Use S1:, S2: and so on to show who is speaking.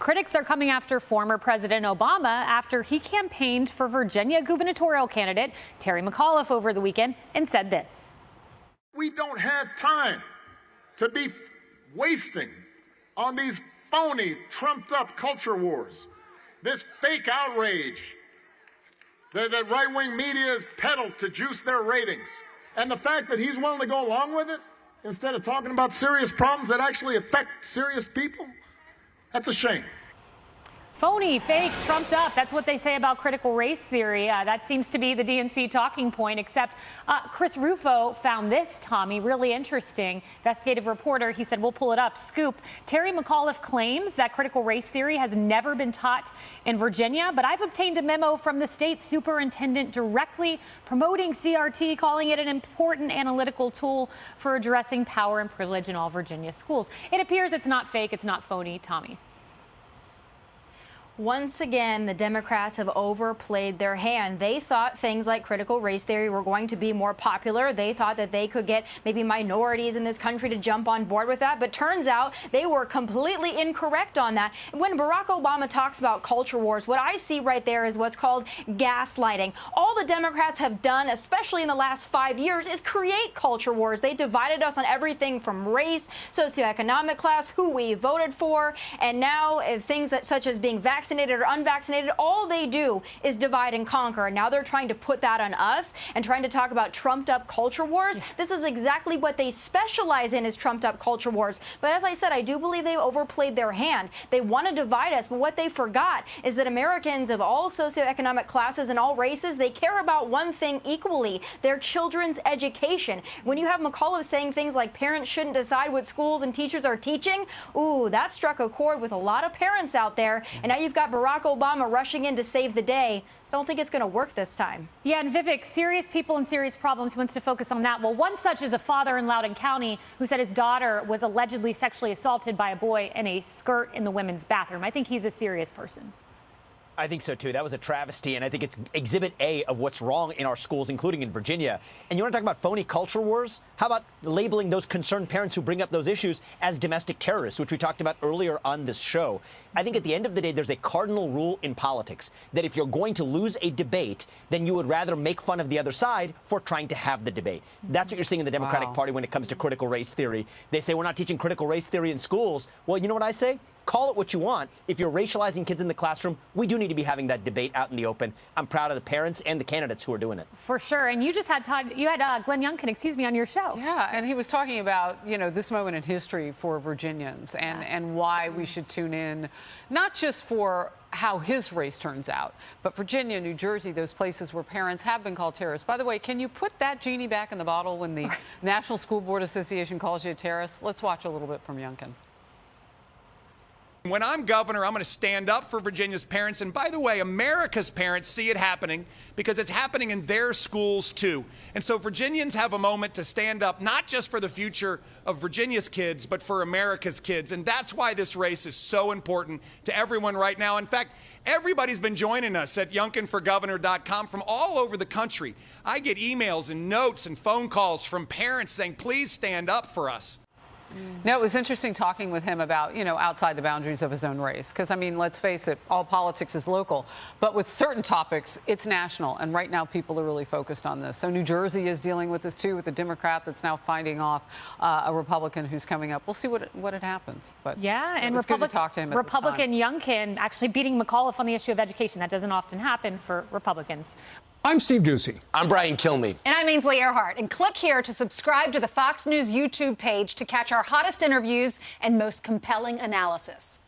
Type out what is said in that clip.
S1: Critics are coming after former President Obama after he campaigned for Virginia gubernatorial candidate Terry McAuliffe over the weekend and said this.
S2: We don't have time to be wasting on these phony, trumped-up culture wars, this fake outrage that right-wing media peddles to juice their ratings. And the fact that he's willing to go along with it instead of talking about serious problems that actually affect serious people, that's a shame.
S1: Phony, fake, trumped up. That's what they say about critical race theory. That seems to be the DNC talking point, except Chris Rufo found this, Tommy, really interesting. Investigative reporter, he said, we'll pull it up. Scoop. Terry McAuliffe claims that critical race theory has never been taught in Virginia, but I've obtained a memo from the state superintendent directly promoting CRT, calling it an important analytical tool for addressing power and privilege in all Virginia schools. It appears it's not fake, it's not phony, Tommy.
S3: Once again, the Democrats have overplayed their hand. They thought things like critical race theory were going to be more popular. They thought that they could get maybe minorities in this country to jump on board with that. But turns out they were completely incorrect on that. When Barack Obama talks about culture wars, what I see right there is what's called gaslighting. All the Democrats have done, especially in the last 5 years, is create culture wars. They divided us on everything from race, socioeconomic class, who we voted for, and now things such as being vaccinated or unvaccinated. All they do is divide and conquer. And now they're trying to put that on us and trying to talk about trumped up culture wars. Yeah. This is exactly what they specialize in, is trumped up culture wars. But as I said, I do believe they overplayed their hand. They want to divide us, but what they forgot is that Americans of all socioeconomic classes and all races, they care about one thing equally: their children's education. When you have McAuliffe saying things like parents shouldn't decide what schools and teachers are teaching, ooh, that struck a chord with a lot of parents out there. And now you've got Barack Obama rushing in to save the day. I don't think it's going to work this time.
S1: Yeah, and Vivek, serious people and serious problems. He wants to focus on that. Well, one such is a father in Loudoun County who said his daughter was allegedly sexually assaulted by a boy in a skirt in the women's bathroom. I think he's a serious person.
S4: I think so, too. That was a travesty, and I think it's exhibit A of what's wrong in our schools, including in Virginia. And you want to talk about phony culture wars? How about labeling those concerned parents who bring up those issues as domestic terrorists, which we talked about earlier on this show? I think at the end of the day, there's a cardinal rule in politics that if you're going to lose a debate, then you would rather make fun of the other side for trying to have the debate. That's what you're seeing in the Democratic Party when it comes to critical race theory. They say we're not teaching critical race theory in schools. Well, you know what I say? Call it what you want. If you're racializing kids in the classroom, we do need to be having that debate out in the open. I'm proud of the parents and the candidates who are doing it.
S1: For sure. And you just had Glenn Youngkin, on your show.
S5: Yeah, and he was talking about, this moment in history for Virginians and why we should tune in, not just for how his race turns out, but Virginia, New Jersey, those places where parents have been called terrorists. By the way, can you put that genie back in the bottle when the National School Board Association calls you a terrorist? Let's watch a little bit from Youngkin.
S6: When I'm governor, I'm going to stand up for Virginia's parents. And by the way, America's parents see it happening because it's happening in their schools, too. And so Virginians have a moment to stand up, not just for the future of Virginia's kids, but for America's kids. And that's why this race is so important to everyone right now. In fact, everybody's been joining us at youngkinforgovernor.com from all over the country. I get emails and notes and phone calls from parents saying, please stand up for us.
S5: No, it was interesting talking with him about, outside the boundaries of his own race. Because, let's face it, all politics is local. But with certain topics, it's national. And right now, people are really focused on this. So New Jersey is dealing with this, too, with a Democrat that's now fighting off a Republican who's coming up. We'll see what it happens. But
S1: yeah, and
S5: good to talk to him
S1: Republican Youngkin actually beating McAuliffe on the issue of education. That doesn't often happen for Republicans.
S7: I'm Steve Doocy.
S8: I'm Brian Kilmeade.
S9: And I'm Ainsley Earhart. And click here to subscribe to the Fox News YouTube page to catch our hottest interviews and most compelling analysis.